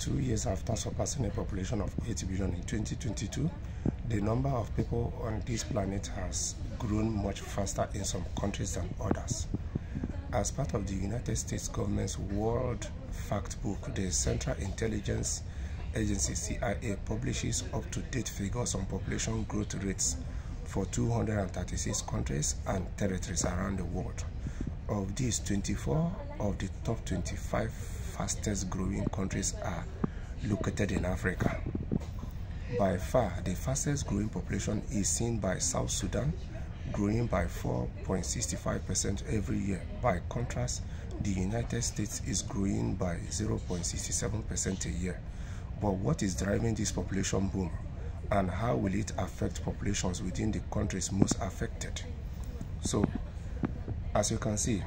2 years after surpassing a population of 8 billion in 2022, the number of people on this planet has grown much faster in some countries than others. As part of the United States government's World Factbook, the Central Intelligence Agency CIA publishes up-to-date figures on population growth rates for 236 countries and territories around the world. Of these, 24 of the top 25 fastest growing countries are located in Africa. By far, the fastest growing population is seen by South Sudan, growing by 4.65% every year. By contrast, the United States is growing by 0.67% a year. But what is driving this population boom, and how will it affect populations within the countries most affected? So, as you can see,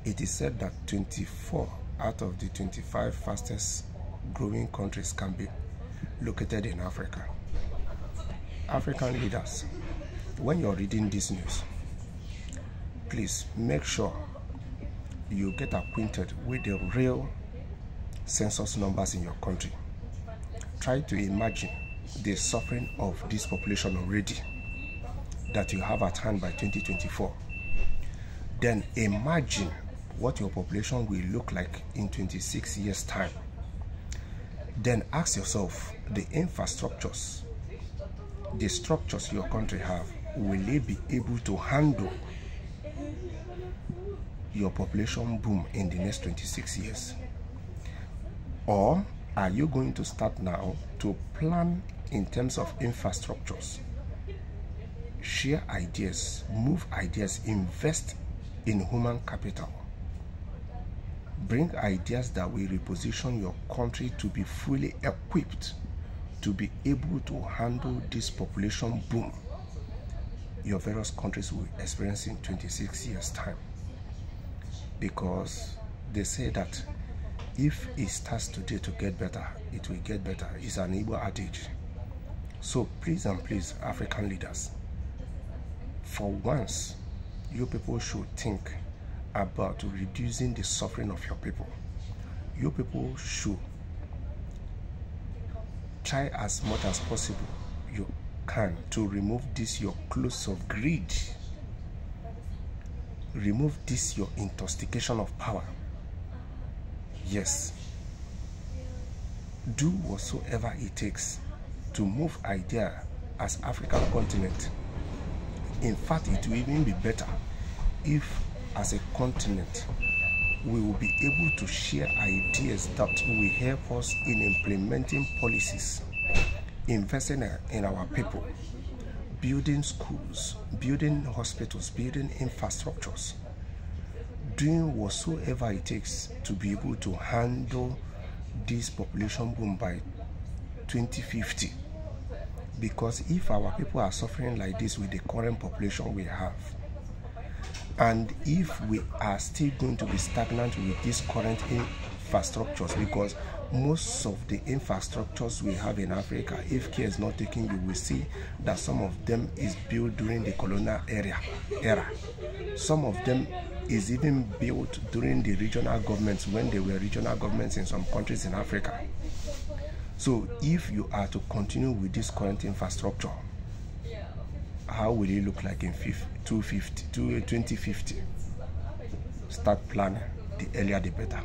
it is said that 24 out of the 25 fastest growing countries can be located in Africa. African leaders, when you're reading this news, please make sure you get acquainted with the real census numbers in your country. Try to imagine the suffering of this population already that you have at hand by 2024. Then imagine what your population will look like in 26 years' time. Then ask yourself, the infrastructures, the structures your country have, will they be able to handle your population boom in the next 26 years? Or are you going to start now to plan in terms of infrastructures, share ideas, move ideas, invest in human capital, bring ideas that will reposition your country to be fully equipped to be able to handle this population boom your various countries will experience in 26 years' time? Because they say that if it starts today to get better, it will get better. It's an Igbo adage. So please and please, African leaders, for once, you people should think about reducing the suffering of your people. You people should try as much as possible you can to remove this your clothes of greed. Remove this your intoxication of power. Yes. Do whatsoever it takes to move idea as African continent. In fact, it will even be better if, as a continent, we will be able to share ideas that will help us in implementing policies, investing in our people, building schools, building hospitals, building infrastructures, doing whatsoever it takes to be able to handle this population boom by 2050. Because if our people are suffering like this with the current population we have, and if we are still going to be stagnant with these current infrastructures, because most of the infrastructures we have in Africa, if care is not taken, you will see that some of them is built during the colonial era. Some of them is even built during the regional governments, when they were regional governments in some countries in Africa. So if you are to continue with this current infrastructure, how will it look like in 2050? Start planning. The earlier the better.